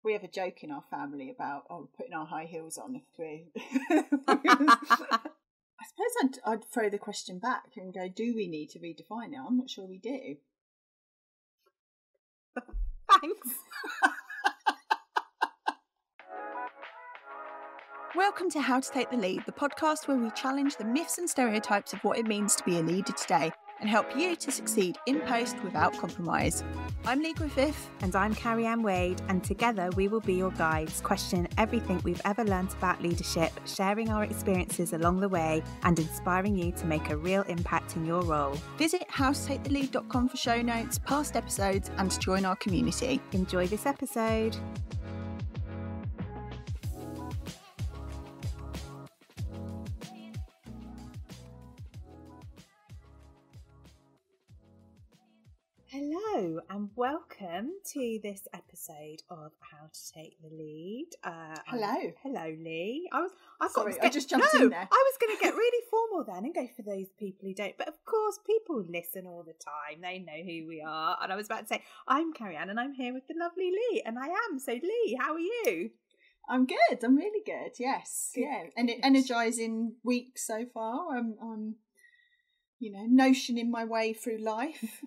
We have a joke in our family about putting our high heels on if we're... I suppose I'd throw the question back and go, do we need to redefine it? I'm not sure we do. Thanks. Welcome to How to Take the Lead, the podcast where we challenge the myths and stereotypes of what it means to be a leader today and help you to succeed in post without compromise. I'm Lee Griffith. And I'm Carrie-Anne Wade, and together we will be your guides, questioning everything we've ever learnt about leadership, sharing our experiences along the way, and inspiring you to make a real impact in your role. Visit howtotakethelead.com for show notes, past episodes, and to join our community. Enjoy this episode. Hello and welcome to this episode of How to Take the Lead. Hello, Lee. I just jumped in there. I was going to get really formal then and go for those people who don't. But of course, people listen all the time. They know who we are. And I was about to say, I'm Carrie-Anne and I'm here with the lovely Lee. And I am. So Lee, how are you? I'm good. I'm really good. Yes. Good. Yeah. And energising week so far. I'm notioning my way through life.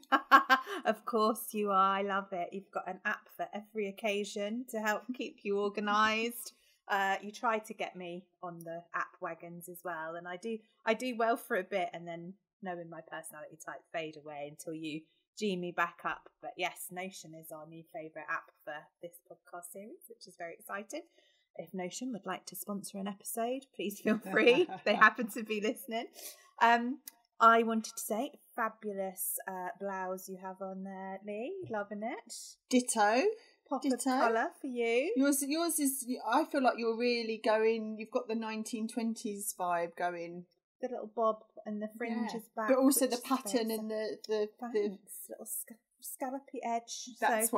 Of course you are. I love it. You've got an app for every occasion to help keep you organised. You try to get me on the app wagons as well, and I do well for a bit, and then knowing my personality type fade away until you G me back up. But yes, Notion is our new favourite app for this podcast series, which is very exciting. If Notion would like to sponsor an episode, please feel free. They happen to be listening. I wanted to say, fabulous blouse you have on there, Lee. Loving it. Ditto. Pop of colour for you. Yours is, I feel like you're really going, you've got the 1920s vibe going. The little bob and the fringes back. But also the pattern and the little scallopy edge. That's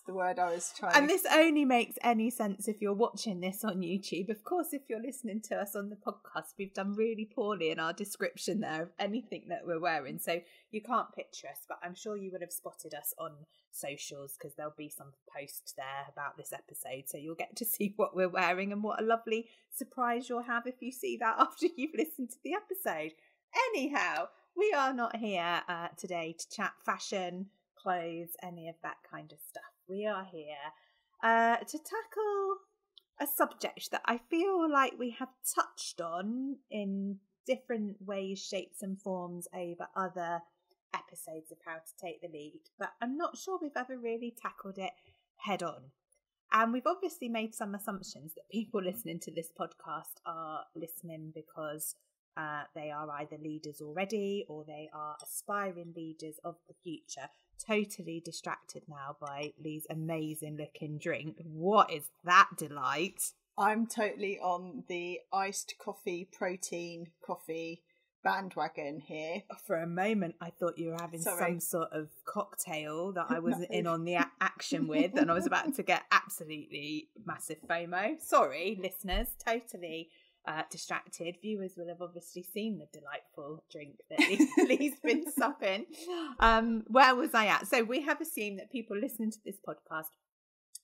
the word I was trying. And this only makes any sense if you're watching this on YouTube. Of course, if you're listening to us on the podcast, we've done really poorly in our description there of anything that we're wearing. So you can't picture us, but I'm sure you would have spotted us on socials because there'll be some post there about this episode. So you'll get to see what we're wearing, and what a lovely surprise you'll have if you see that after you've listened to the episode. Anyhow, we are not here today to chat fashion, clothes, any of that kind of stuff. We are here to tackle a subject that I feel like we have touched on in different ways, shapes and forms over other episodes of How to Take the Lead, but I'm not sure we've ever really tackled it head on. And we've obviously made some assumptions that people listening to this podcast are listening because they are either leaders already or they are aspiring leaders of the future. Totally distracted now by Lee's amazing looking drink. What is that delight? I'm totally on the iced coffee, protein coffee bandwagon here. For a moment I thought you were having some sort of cocktail that I wasn't in on the action with, and I was about to get absolutely massive FOMO. Sorry listeners, totally distracted. Viewers will have obviously seen the delightful drink that Lee's been supping. Where was I at? So we have assumed that people listening to this podcast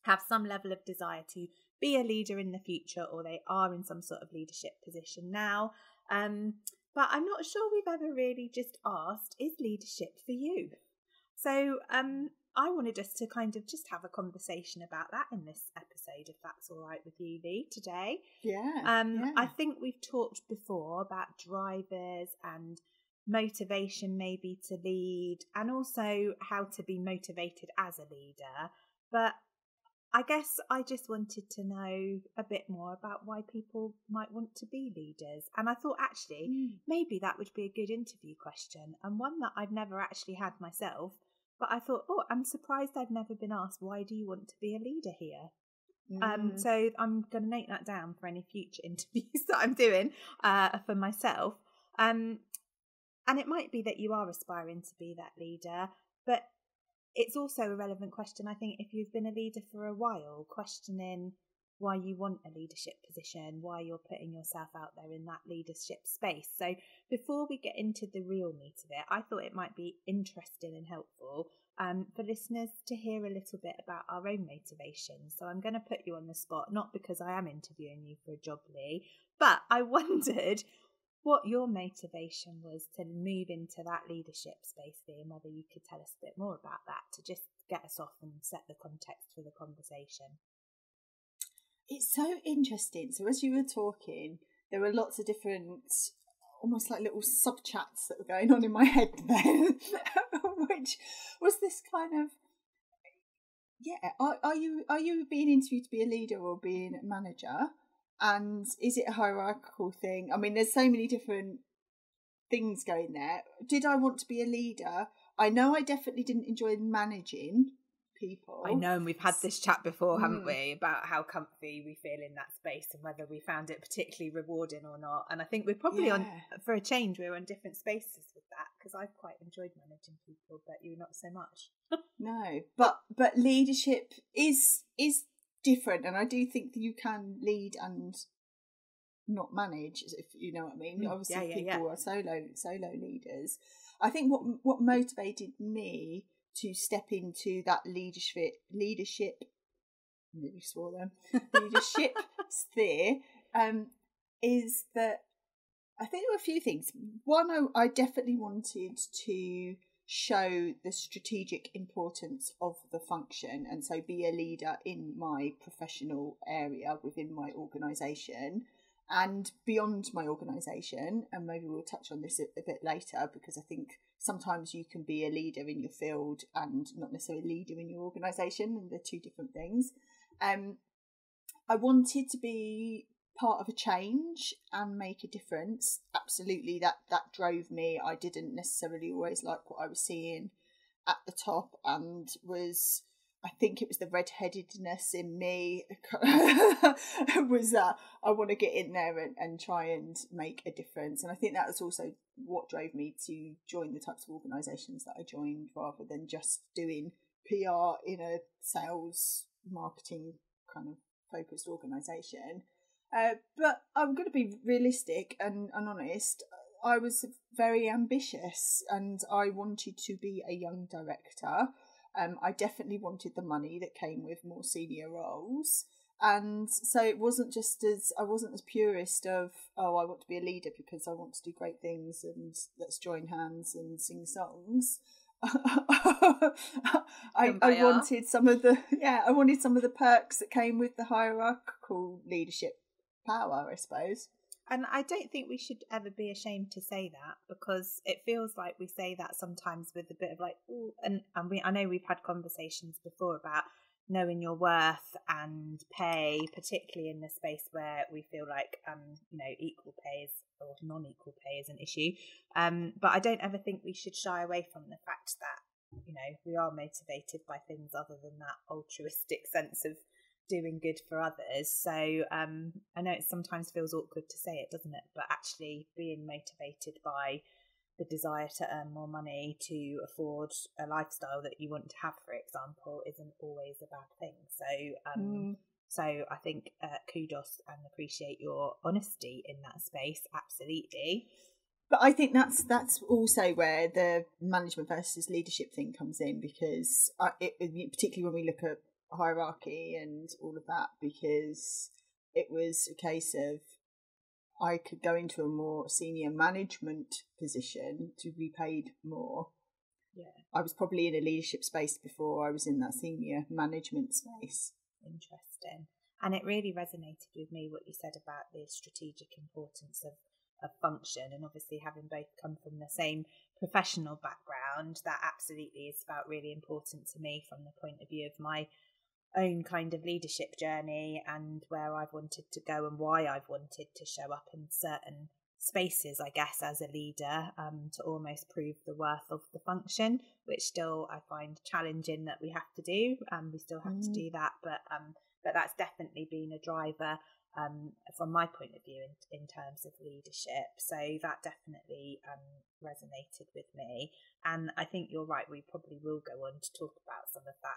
have some level of desire to be a leader in the future, or they are in some sort of leadership position now. But I'm not sure we've ever really just asked, is leadership for you? So I wanted us to kind of just have a conversation about that in this episode, if that's all right with you, Lee, today. Yeah. I think we've talked before about drivers and motivation maybe to lead, and also how to be motivated as a leader. But I guess I just wanted to know a bit more about why people might want to be leaders. And I thought actually maybe that would be a good interview question, and one that I've never actually had myself. But I thought, I'm surprised I've never been asked, why do you want to be a leader here? So I'm going to note that down for any future interviews that I'm doing for myself. And it might be that you are aspiring to be that leader, but it's also a relevant question, I think, if you've been a leader for a while, questioning why you want a leadership position, why you're putting yourself out there in that leadership space. So before we get into the real meat of it, I thought it might be interesting and helpful for listeners to hear a little bit about our own motivations. So I'm going to put you on the spot, not because I am interviewing you for a job, Lee, but I wondered what your motivation was to move into that leadership space, Lee, and whether you could tell us a bit more about that to just get us off and set the context for the conversation. It's so interesting. So as you were talking, there were lots of different, almost like little sub chats that were going on in my head then, which was this kind of, are you being interviewed to be a leader or being a manager? And is it a hierarchical thing? I mean, there's so many different things going there. Did I want to be a leader? I know I definitely didn't enjoy managing people. I know, and we've had this chat before, haven't we, about how comfy we feel in that space and whether we found it particularly rewarding or not. And I think we're probably for a change, we're on different spaces with that, because I've quite enjoyed managing people, but you not so much. No, but leadership is different, and I do think that you can lead and not manage, if you know what I mean. Obviously, people are solo leaders. I think what motivated me to step into that leadership nearly swore then, leadership sphere, is that I think there were a few things. One, I definitely wanted to show the strategic importance of the function, and so be a leader in my professional area within my organisation and beyond my organisation. And maybe we'll touch on this a bit later, because I think sometimes you can be a leader in your field and not necessarily a leader in your organisation, and they're two different things. I wanted to be part of a change and make a difference. Absolutely, that drove me. I didn't necessarily always like what I was seeing at the top, and I think it was the red-headedness in me was that I want to get in there and try and make a difference. And I think that was also what drove me to join the types of organisations that I joined, rather than just doing PR in a sales marketing kind of focused organisation. But I'm going to be realistic and honest. I was very ambitious and I wanted to be a young director. I definitely wanted the money that came with more senior roles. And so it wasn't I wasn't as purist of, I want to be a leader because I want to do great things and let's join hands and sing songs. I wanted some of the perks that came with the hierarchical leadership power, I suppose. And I don't think we should ever be ashamed to say that, because it feels like we say that sometimes with a bit of like, ooh, and I know we've had conversations before about knowing your worth and pay, particularly in the space where we feel like equal pay or non-equal pay is an issue. But I don't ever think we should shy away from the fact that we are motivated by things other than that altruistic sense of doing good for others. So I know it sometimes feels awkward to say it, doesn't it? But actually being motivated by the desire to earn more money to afford a lifestyle that you want to have, for example, isn't always a bad thing. So so I think kudos and appreciate your honesty in that space. Absolutely. But I think that's also where the management versus leadership thing comes in, because particularly when we look at hierarchy and all of that, because it was a case of I could go into a more senior management position to be paid more. Yeah, I was probably in a leadership space before I was in that senior management space. Interesting. And it really resonated with me what you said about the strategic importance of function, and obviously having both come from the same professional background, that absolutely is felt really important to me from the point of view of my own kind of leadership journey and where I've wanted to go and why I've wanted to show up in certain spaces, I guess, as a leader, to almost prove the worth of the function, which still I find challenging that we have to do. We still have to do that, but that's definitely been a driver from my point of view in terms of leadership. So that definitely resonated with me. And I think you're right, we probably will go on to talk about some of that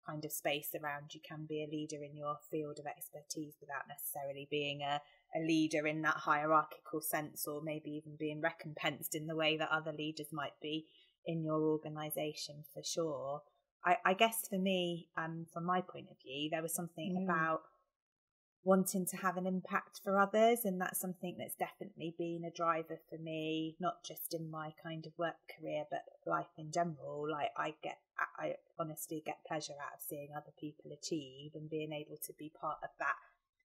kind of space around you can be a leader in your field of expertise without necessarily being a leader in that hierarchical sense, or maybe even being recompensed in the way that other leaders might be in your organisation for sure. I guess for me, from my point of view, there was something about wanting to have an impact for others, and that's something that's definitely been a driver for me, not just in my kind of work career but life in general. Like I honestly get pleasure out of seeing other people achieve and being able to be part of that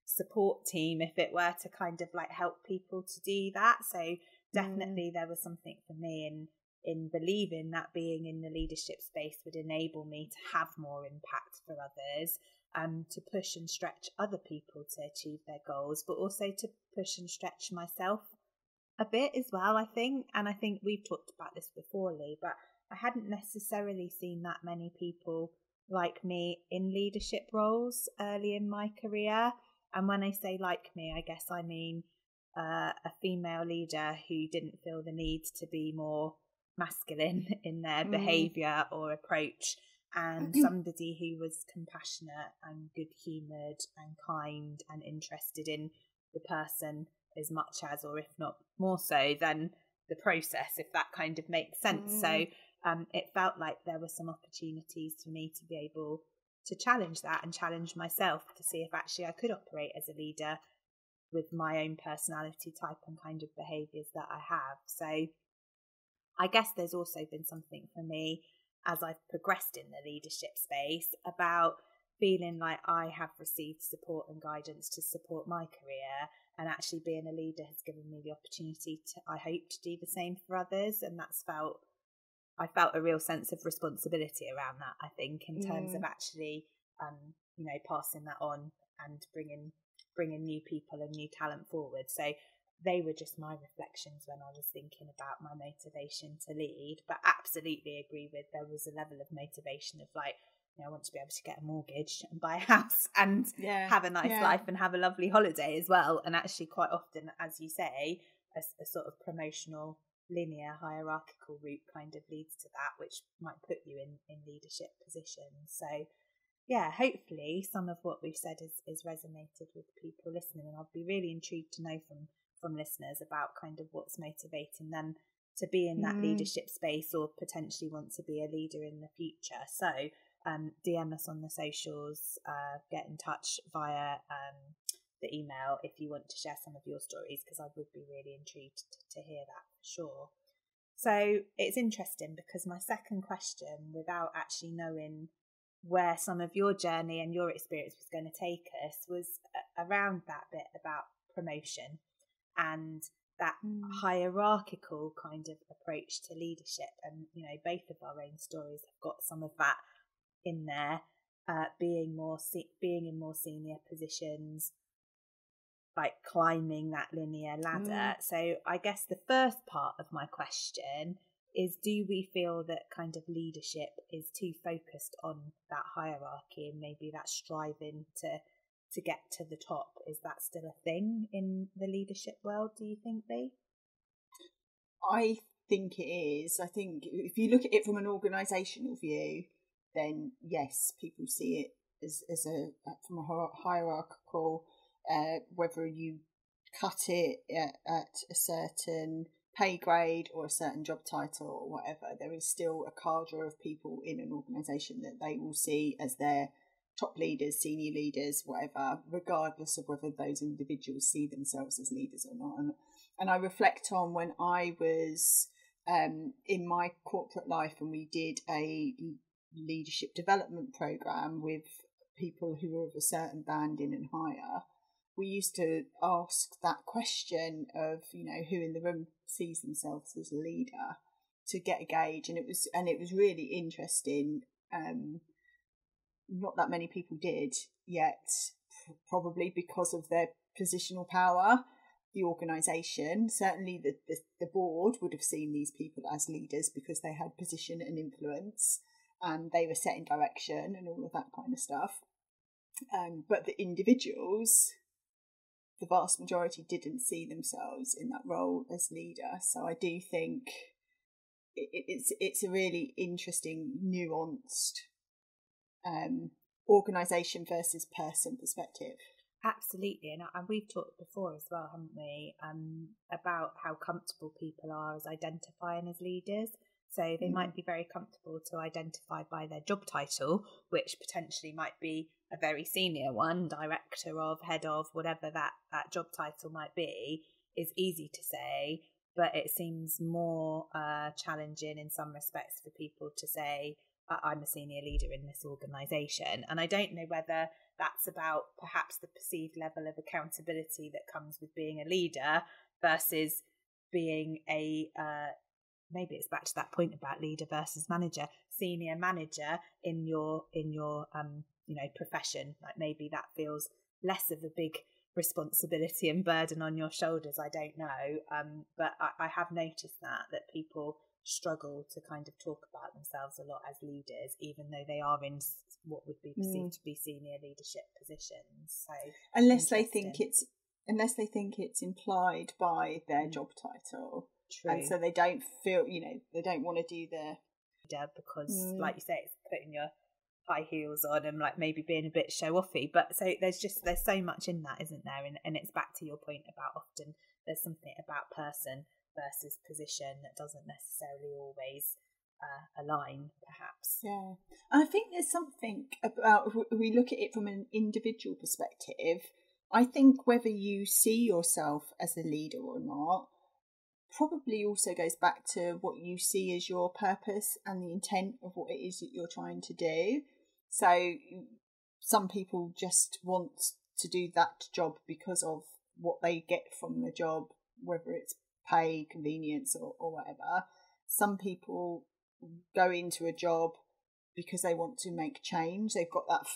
support team, if it were to kind of like help people to do that. So definitely there was something for me in believing that being in the leadership space would enable me to have more impact for others, to push and stretch other people to achieve their goals, but also to push and stretch myself a bit as well, I think. And I think we've talked about this before, Lee, but I hadn't necessarily seen that many people like me in leadership roles early in my career. And when I say like me, I guess I mean a female leader who didn't feel the need to be more masculine in their behaviour or approach, and somebody who was compassionate and good-humoured and kind and interested in the person as much as, or if not more so, than the process, if that kind of makes sense. So it felt like there were some opportunities for me to be able to challenge that and challenge myself to see if actually I could operate as a leader with my own personality type and kind of behaviours that I have. So I guess there's also been something for me as I've progressed in the leadership space about feeling like I have received support and guidance to support my career, and actually being a leader has given me the opportunity to, I hope, to do the same for others. And I felt a real sense of responsibility around that, I think, in terms of actually, passing that on and bringing new people and new talent forward. So they were just my reflections when I was thinking about my motivation to lead, but absolutely agree with, there was a level of motivation of like, I want to be able to get a mortgage and buy a house and have a nice life and have a lovely holiday as well. And actually quite often, as you say, a sort of promotional, linear, hierarchical route kind of leads to that, which might put you in leadership positions. So yeah, hopefully some of what we've said is resonated with people listening, and I'll be really intrigued to know from listeners about kind of what's motivating them to be in that leadership space, or potentially want to be a leader in the future. So DM us on the socials, get in touch via the email if you want to share some of your stories, because I would be really intrigued to hear that for sure. So it's interesting because my second question, without actually knowing where some of your journey and your experience was going to take us, was around that bit about promotion and that hierarchical kind of approach to leadership. And both of our own stories have got some of that in there, being in more senior positions, like climbing that linear ladder. So I guess the first part of my question is, do we feel that kind of leadership is too focused on that hierarchy and maybe that striving to get to the top? Is that still a thing in the leadership world, do you think, Lee? I think it is. I think if you look at it from an organisational view, then yes, people see it as from a hierarchical, whether you cut it at a certain pay grade or a certain job title or whatever, there is still a cadre of people in an organisation that they will see as their top leaders, senior leaders, whatever, regardless of whether those individuals see themselves as leaders or not. And I reflect on when I was in my corporate life and we did a leadership development program with people who were of a certain banding and higher. We used to ask that question of, who in the room sees themselves as a leader, to get a gauge. And it was really interesting. Not that many people did, yet probably because of their positional power, the organisation, certainly the board would have seen these people as leaders because they had position and influence, and they were setting direction and all of that kind of stuff. But the individuals, the vast majority, didn't see themselves in that role as leader. So I do think it's a really interesting, nuanced organisation versus person perspective. Absolutely, and we've talked before as well, haven't we, about how comfortable people are as identifying as leaders. So they might be very comfortable to identify by their job title, which potentially might be a very senior one, director of, head of, whatever that job title might be, is easy to say, but it seems more challenging in some respects for people to say, I'm a senior leader in this organisation. And I don't know whether that's about perhaps the perceived level of accountability that comes with being a leader versus being a maybe it's back to that point about leader versus manager, senior manager in your profession. Like maybe that feels less of a big responsibility and burden on your shoulders. I don't know, but I have noticed that people struggle to kind of talk about themselves a lot as leaders, even though they are in what would be perceived to be senior leadership positions. So unless they think it's implied by their job title. True. And so they don't feel, they don't want to do the because like you say, it's putting your high heels on and like maybe being a bit show offy. But so there's so much in that, isn't there? And it's back to your point about often there's something about person versus position that doesn't necessarily always align, perhaps. Yeah. And I think there's something about, if we look at it from an individual perspective, I think whether you see yourself as a leader or not probably also goes back to what you see as your purpose and the intent of what it is that you're trying to do. So some people just want to do that job because of what they get from the job, whether it's pay, convenience or whatever. Some people go into a job because they want to make change. They've got that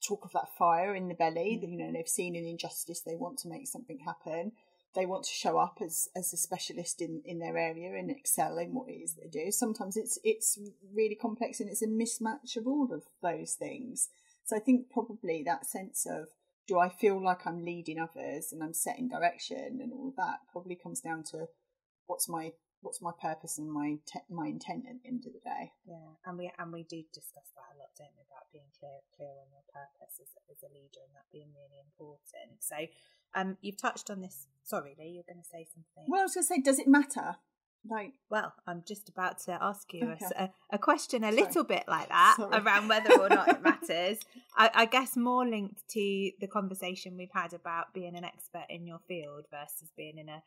talk of that fire in the belly, they've seen an injustice, they want to make something happen. They want to show up as a specialist in their area and excel in what it is they do. Sometimes it's really complex and it's a mismatch of all of those things. So I think probably that sense of, do I feel like I'm leading others and I'm setting direction and all of that probably comes down to what's my purpose and my intent at the end of the day. Yeah, and we do discuss that a lot, don't we, about being clear on your purpose as a leader and that being really important. So you've touched on this. Sorry, Lee, you're going to say something. Well, I was going to say, does it matter? Well, I'm just about to ask you a question Sorry. little bit like that around whether or not it matters. I guess more linked to the conversation we've had about being an expert in your field versus being in a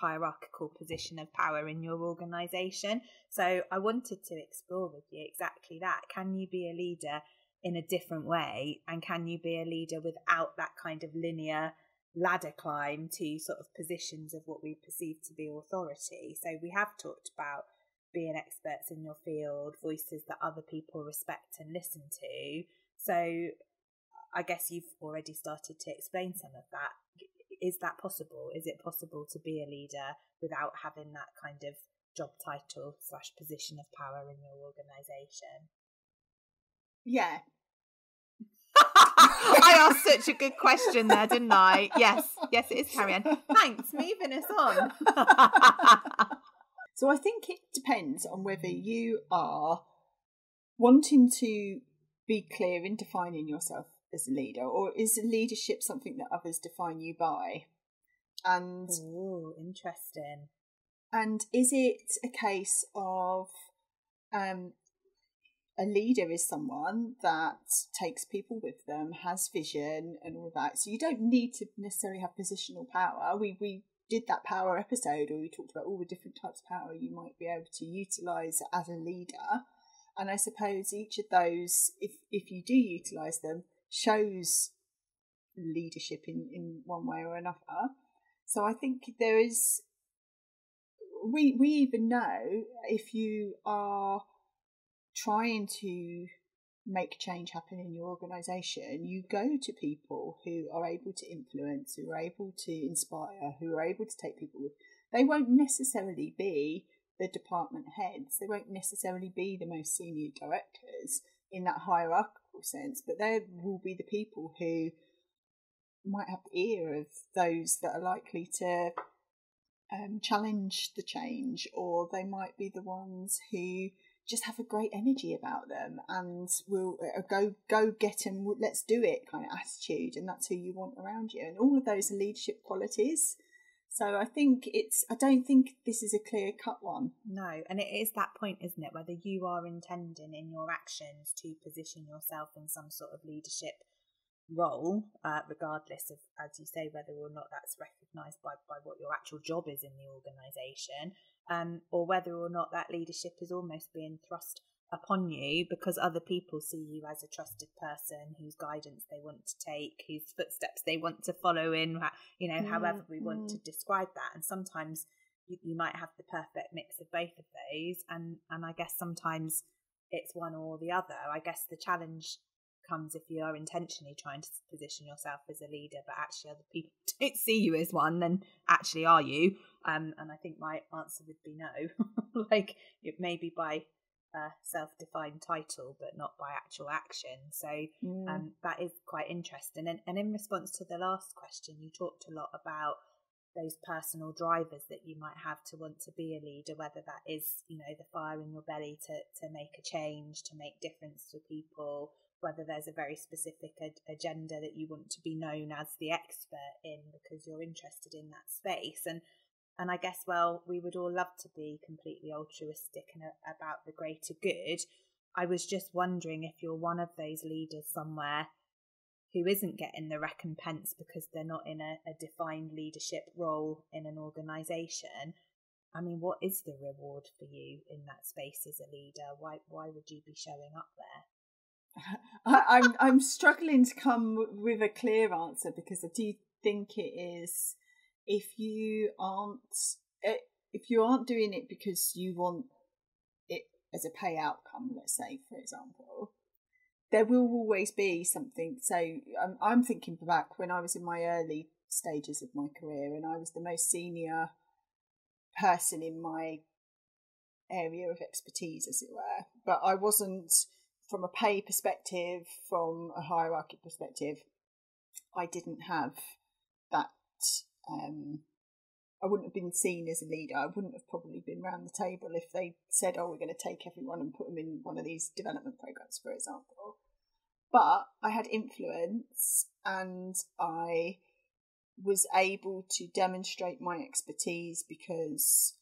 hierarchical position of power in your organisation. So I wanted to explore with you exactly that. Can you be a leader in a different way, and can you be a leader without that kind of linear ladder climb to sort of positions of what we perceive to be authority? So we have talked about being experts in your field, voices that other people respect and listen to. So I guess you've already started to explain some of that. Is that possible? Is it possible to be a leader without having that kind of job title / position of power in your organisation? Yeah. I asked such a good question there, didn't I? Yes, it is, Carrie Ann. Thanks, moving us on. So I think it depends on whether you are wanting to be clear in defining yourself as a leader, or is leadership something that others define you by? And interesting. And is it a case of a leader is someone that takes people with them, has vision and all that. So you don't need to necessarily have positional power. We did that power episode where we talked about all the different types of power you might be able to utilise as a leader. And I suppose each of those, if you do utilise them, shows leadership in one way or another. So I think there is, we even know if you are trying to make change happen in your organisation, you go to people who are able to influence, who are able to inspire, who are able to take people with. They won't necessarily be the department heads, they won't necessarily be the most senior directors in that hierarchical sense, but they will be the people who might have the ear of those that are likely to challenge the change, or they might be the ones who just have a great energy about them and will go get and let's do it kind of attitude, and that's who you want around you. And all of those are leadership qualities. So I don't think this is a clear cut one. No, and it is that point, isn't it, whether you are intending in your actions to position yourself in some sort of leadership role, regardless of, as you say, whether or not that's recognised by what your actual job is in the organisation, or whether or not that leadership is almost being thrust upon you because other people see you as a trusted person whose guidance they want to take, whose footsteps they want to follow in, however we want to describe that. And sometimes you might have the perfect mix of both of those, and I guess sometimes it's one or the other. I guess the challenge comes if you are intentionally trying to position yourself as a leader, but actually other people don't see you as one, then actually are you? And I think my answer would be no. Like, it may be by self-defined title, but not by actual action. So that is quite interesting. And in response to the last question, you talked a lot about those personal drivers that you might have to want to be a leader, whether that is, the fire in your belly to make a change, to make difference to people, whether there's a very specific agenda that you want to be known as the expert in because you're interested in that space. And I guess, well, we would all love to be completely altruistic and about the greater good. I was just wondering if you're one of those leaders somewhere who isn't getting the recompense because they're not in a defined leadership role in an organisation. I mean, what is the reward for you in that space as a leader? Why would you be showing up there? I'm struggling to come with a clear answer because I do think it is, if you aren't doing it because you want it as a pay outcome, let's say, for example, there will always be something. So I'm thinking back when I was in my early stages of my career and I was the most senior person in my area of expertise, as it were, but I wasn't, from a pay perspective, from a hierarchy perspective, I didn't have that. I wouldn't have been seen as a leader. I wouldn't have probably been round the table if they said, "Oh, we're going to take everyone and put them in one of these development programs," for example. But I had influence, and I was able to demonstrate my expertise because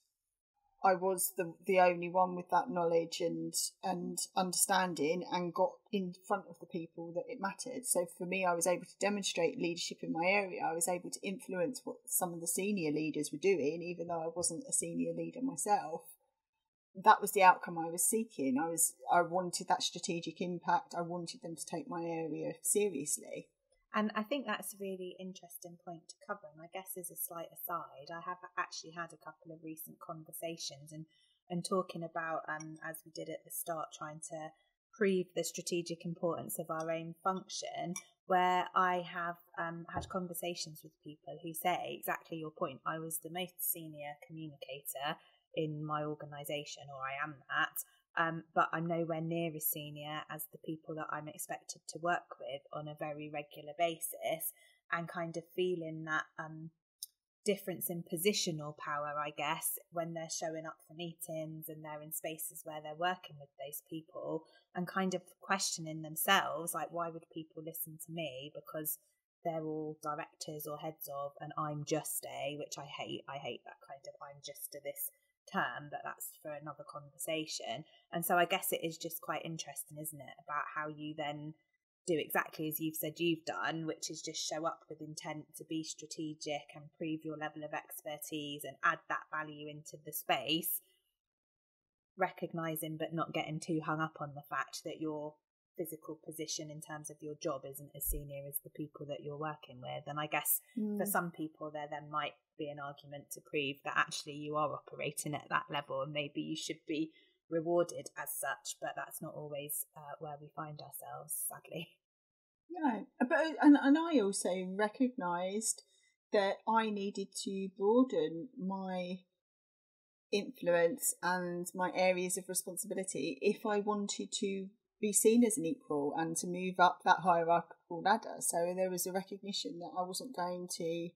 I was the only one with that knowledge and understanding, and got in front of the people that it mattered. So for me, I was able to demonstrate leadership in my area. I was able to influence what some of the senior leaders were doing, even though I wasn't a senior leader myself. That was the outcome I was seeking. I wanted that strategic impact. I wanted them to take my area seriously. And I think that's a really interesting point to cover. And I guess as a slight aside, I have actually had a couple of recent conversations and talking about, as we did at the start, trying to prove the strategic importance of our own function, where I have had conversations with people who say exactly your point. I was the most senior communicator in my organisation, or I am that. But I'm nowhere near as senior as the people that I'm expected to work with on a very regular basis, and kind of feeling that difference in positional power, I guess, when they're showing up for meetings and they're in spaces where they're working with those people, and kind of questioning themselves, like, why would people listen to me because they're all directors or heads of and I'm just which I hate that kind of I'm just to this term, but that's for another conversation. And so I guess it is just quite interesting, isn't it, about how you then do exactly as you've said you've done, which is just show up with intent to be strategic and prove your level of expertise and add that value into the space, recognizing but not getting too hung up on the fact that your physical position in terms of your job isn't as senior as the people that you're working with. And I guess for some people there then might be an argument to prove that actually you are operating at that level and maybe you should be rewarded as such, but that's not always where we find ourselves, sadly. No, but and I also recognised that I needed to broaden my influence and my areas of responsibility if I wanted to be seen as an equal and to move up that hierarchical ladder. So there was a recognition that I wasn't going to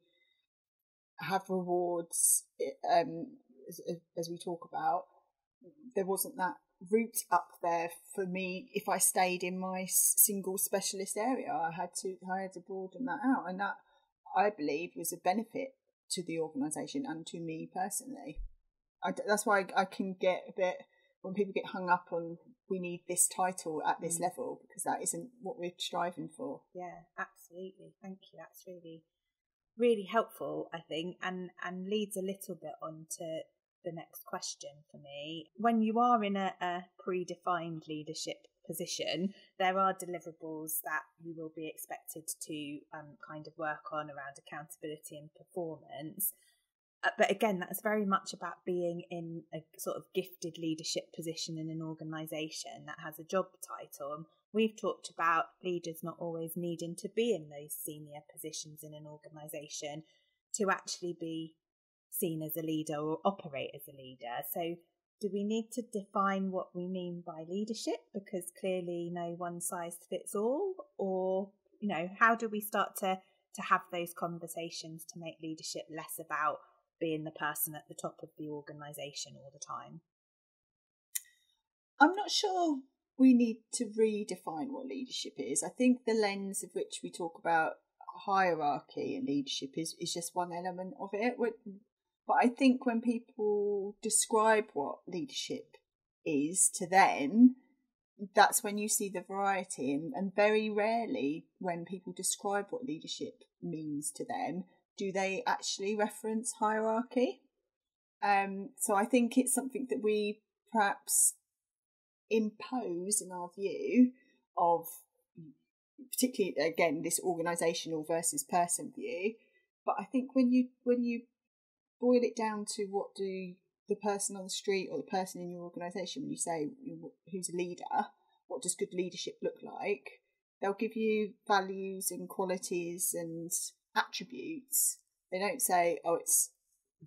have rewards, as we talk about. There wasn't that route up there for me if I stayed in my single specialist area. I had to broaden that out, and that, I believe, was a benefit to the organisation and to me personally. That's why I can get a bit, when people get hung up on we need this title at this level, because that isn't what we're striving for. Yeah, absolutely. Thank you. That's really, really helpful, I think, and leads a little bit on to the next question for me. When you are in a predefined leadership position, there are deliverables that you will be expected to kind of work on around accountability and performance. But again, that's very much about being in a sort of gifted leadership position in an organisation that has a job title. And we've talked about leaders not always needing to be in those senior positions in an organisation to actually be seen as a leader or operate as a leader. So do we need to define what we mean by leadership? Because clearly no one size fits all. Or, how do we start to have those conversations to make leadership less about being the person at the top of the organisation all the time? I'm not sure we need to redefine what leadership is. I think the lens of which we talk about hierarchy and leadership is just one element of it. But I think when people describe what leadership is to them, that's when you see the variety. And very rarely when people describe what leadership means to them, do they actually reference hierarchy? So I think it's something that we perhaps impose in our view of, particularly again, this organisational versus person view. But I think when you boil it down to what do the person on the street or the person in your organisation, when you say who's a leader, what does good leadership look like, they'll give you values and qualities and attributes. They don't say, oh, it's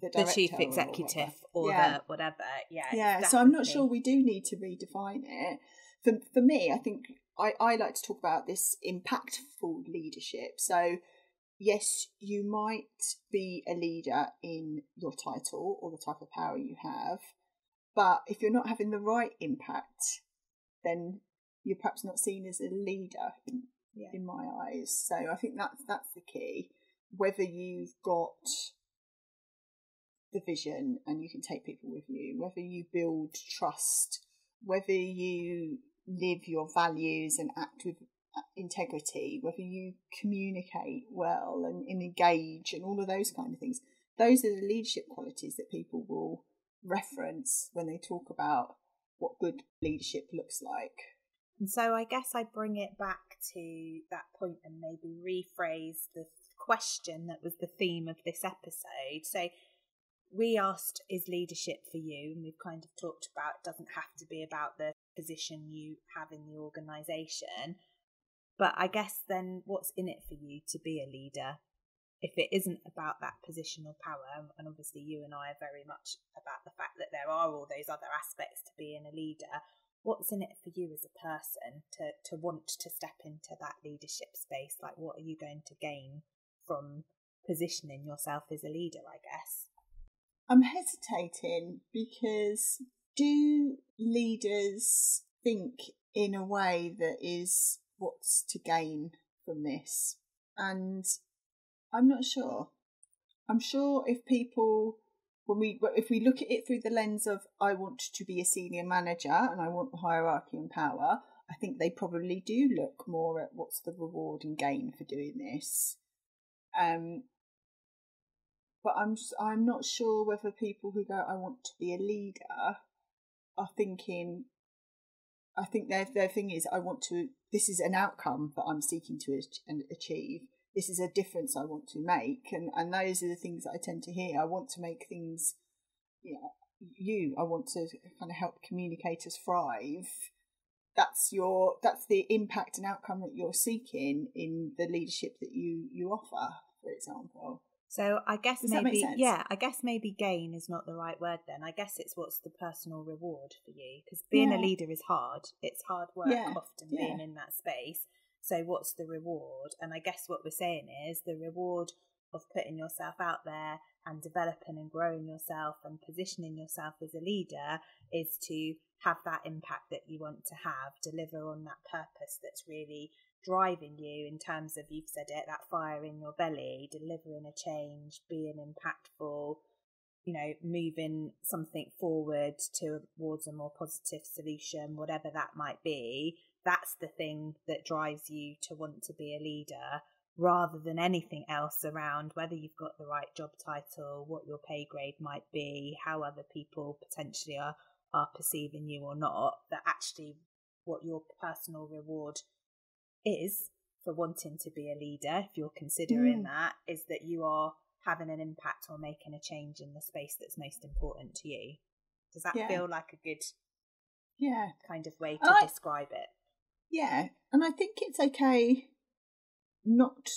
the chief executive or the whatever. Yeah. So I'm not sure we do need to redefine it. For me, I think I like to talk about this impactful leadership. So yes, you might be a leader in your title or the type of power you have, but if you're not having the right impact, then you're perhaps not seen as a leader in my eyes. So I think that's the key. Whether you've got the vision and you can take people with you, whether you build trust, whether you live your values and act with integrity, whether you communicate well and engage and all of those kind of things, those are the leadership qualities that people will reference when they talk about what good leadership looks like. And so I guess I bring it back to that point and maybe rephrase the question that was the theme of this episode. So we asked, is leadership for you? And we've kind of talked about, it doesn't have to be about the position you have in the organisation. But I guess then what's in it for you to be a leader? If it isn't about that positional power, and obviously you and I are very much about the fact that there are all those other aspects to being a leader, what's in it for you as a person to want to step into that leadership space? Like, what are you going to gain from positioning yourself as a leader, I guess? I'm hesitating because do leaders think in a way that is what's to gain from this? And I'm not sure. I'm sure if people, if we look at it through the lens of I want to be a senior manager and I want hierarchy and power, I think they probably do look more at what's the reward and gain for doing this. But I'm not sure whether people who go, I want to be a leader, are thinking, I think their thing is, this is an outcome that I'm seeking to achieve. This is a difference I want to make. And those are the things that I tend to hear. I want to make things, I want to kind of help communicators thrive. That's the impact and outcome that you're seeking in the leadership that you offer, for example. So I guess Does that make sense? I guess maybe gain is not the right word then. I guess it's what's the personal reward for you, because being a leader is hard. It's hard work often being in that space. So what's the reward? And I guess what we're saying is the reward of putting yourself out there and developing and growing yourself and positioning yourself as a leader is to have that impact that you want to have, deliver on that purpose that's really driving you in terms of, you've said it, that fire in your belly, delivering a change, being impactful, you know, moving something forward towards a more positive solution, whatever that might be. That's the thing that drives you to want to be a leader, rather than anything else around whether you've got the right job title, what your pay grade might be, how other people potentially are perceiving you or not. That actually what your personal reward is for wanting to be a leader, if you're considering that, is that you are having an impact or making a change in the space that's most important to you. Does that feel like a good kind of way to describe it? Yeah, and I think it's okay not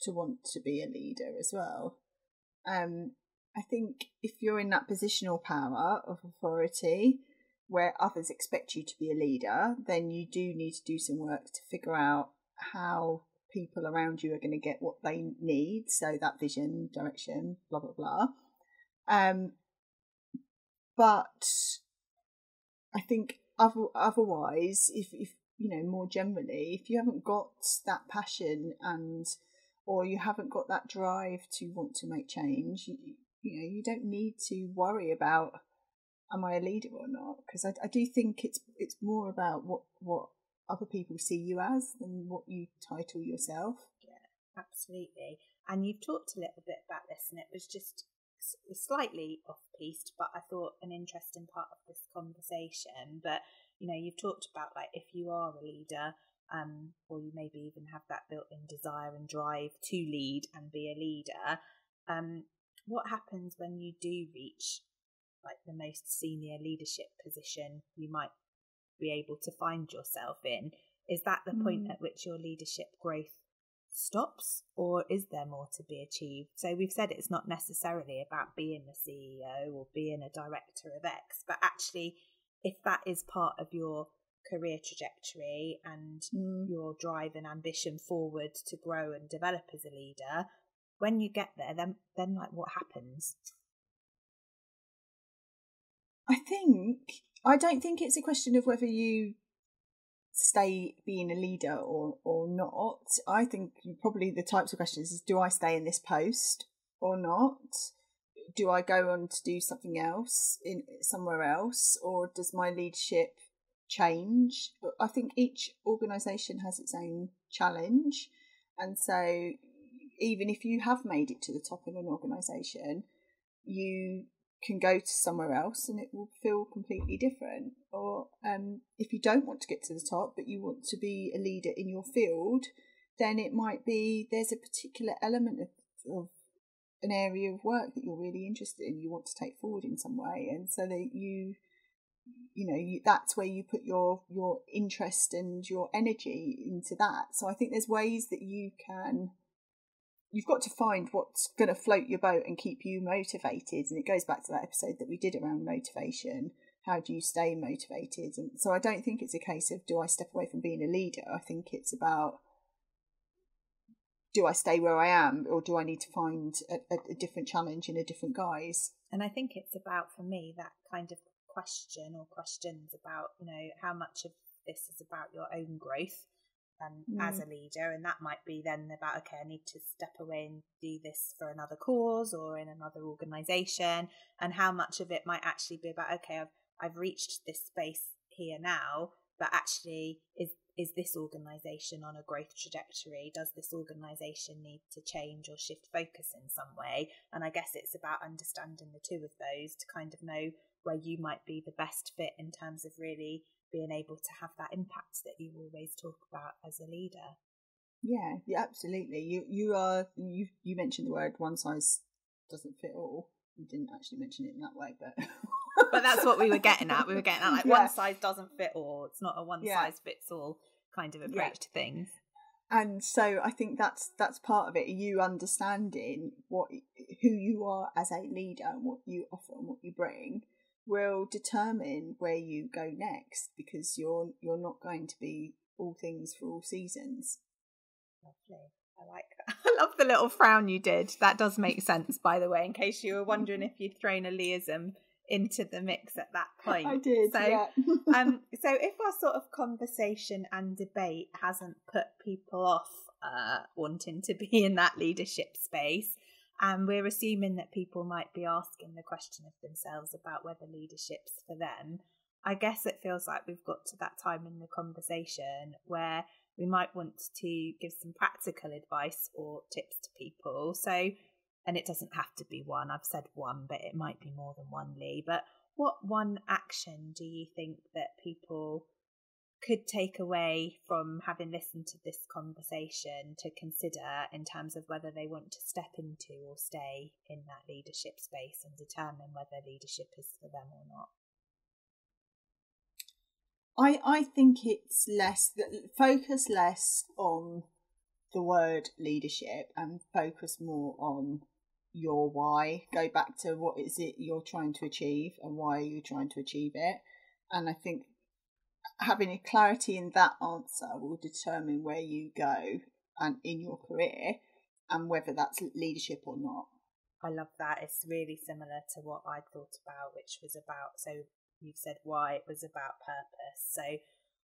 to want to be a leader as well. I think if you're in that positional power of authority where others expect you to be a leader, then you do need to do some work to figure out how people around you are going to get what they need. So that vision, direction, blah, blah, blah. But I think otherwise, if you know, more generally, if you haven't got that passion or you haven't got that drive to want to make change, you know, you don't need to worry about, am I a leader or not? Because I do think it's more about what other people see you as than what you title yourself. Yeah, absolutely. And you've talked a little bit about this, and it was just slightly off-piste, but I thought an interesting part of this conversation. But, you know, you've talked about, like, if you are a leader, or you maybe even have that built-in desire and drive to lead and be a leader, what happens when you do reach, like, the most senior leadership position you might be able to find yourself in? Is that the point at which your leadership growth stops, or is there more to be achieved? So we've said it's not necessarily about being the CEO or being a director of X, but actually, if that is part of your career trajectory and your drive and ambition forward to grow and develop as a leader, when you get there, then like, what happens? I don't think it's a question of whether you stay being a leader or not. I think probably the types of questions is, do I stay in this post or not? Do I go on to do something else in somewhere else, or does my leadership change? I think each organisation has its own challenge, and so even if you have made it to the top of an organisation, you can go to somewhere else and it will feel completely different. Or if you don't want to get to the top but you want to be a leader in your field, then it might be there's a particular element of an area of work that you're really interested in, you want to take forward in some way, and so that you know that's where you put your interest and your energy into that. So I think there's ways that you've got to find what's going to float your boat and keep you motivated. And it goes back to that episode that we did around motivation. How do you stay motivated? And so I don't think it's a case of, do I step away from being a leader? I think it's about, do I stay where I am, or do I need to find a different challenge in a different guise? And I think it's about, for me, that kind of question or questions about, you know, how much of this is about your own growth as a leader, and that might be then about, okay, I need to step away and do this for another cause or in another organisation, and how much of it might actually be about, okay, I've reached this space here now, but actually is this organisation on a growth trajectory? Does this organisation need to change or shift focus in some way? And I guess it's about understanding the two of those to kind of know where you might be the best fit in terms of really being able to have that impact that you always talk about as a leader. Yeah, absolutely. You mentioned the word one size doesn't fit all. You didn't actually mention it in that way, but but that's what we were getting at. We were getting at, like, one size doesn't fit all. It's not a one size fits all kind of approach to things. And so I think that's part of it. You understanding who you are as a leader and what you offer and what you bring will determine where you go next, because you're not going to be all things for all seasons. Lovely. I like that. I love the little frown you did. That does make sense, by the way, in case you were wondering if you'd thrown a Leism into the mix at that point. I did, so, yeah. So if our sort of conversation and debate hasn't put people off wanting to be in that leadership space, and we're assuming that people might be asking the question of themselves about whether leadership's for them, I guess it feels like we've got to that time in the conversation where we might want to give some practical advice or tips to people. So, and it doesn't have to be one, I've said one, but it might be more than one, Lee. But what one action do you think that people could take away from having listened to this conversation to consider in terms of whether they want to step into or stay in that leadership space and determine whether leadership is for them or not? I think it's focus less on the word leadership and focus more on your why. Go back to what is it you're trying to achieve and why are you trying to achieve it. And I think having a clarity in that answer will determine where you go and in your career and whether that's leadership or not. I love that. It's really similar to what I thought about, which was about, so you've said why, it was about purpose. So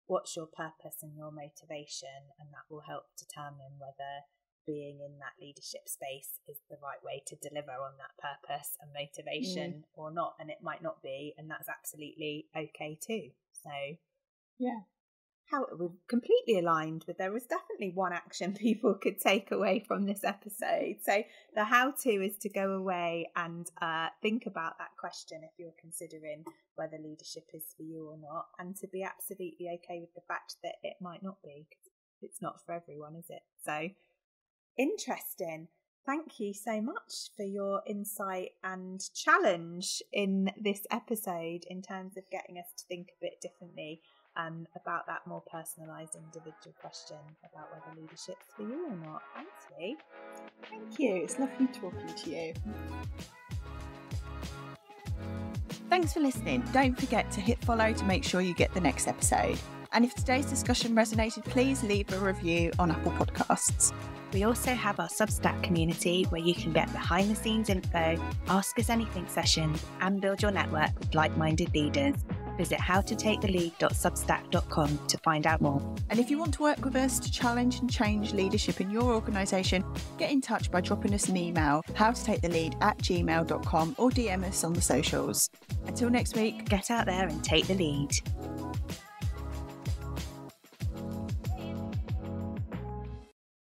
what's your purpose and your motivation? And that will help determine whether being in that leadership space is the right way to deliver on that purpose and motivation or not. And it might not be, and that's absolutely okay too. So yeah, how we're completely aligned with, there was definitely one action people could take away from this episode. So the how-to is to go away and think about that question if you're considering whether leadership is for you or not, and to be absolutely okay with the fact that it might not be, because it's not for everyone, is it? So interesting. Thank you so much for your insight and challenge in this episode in terms of getting us to think a bit differently about that more personalised individual question about whether leadership's for you or not. Thanks, Lee. Thank you. It's lovely talking to you. Thanks for listening. Don't forget to hit follow to make sure you get the next episode. And if today's discussion resonated, please leave a review on Apple Podcasts. We also have our Substack community where you can get behind the scenes info, ask us anything sessions, and build your network with like-minded leaders. Visit howtotakethelead.substack.com to find out more. And if you want to work with us to challenge and change leadership in your organisation, get in touch by dropping us an email, howtotakethelead@gmail.com, or DM us on the socials. Until next week, get out there and take the lead.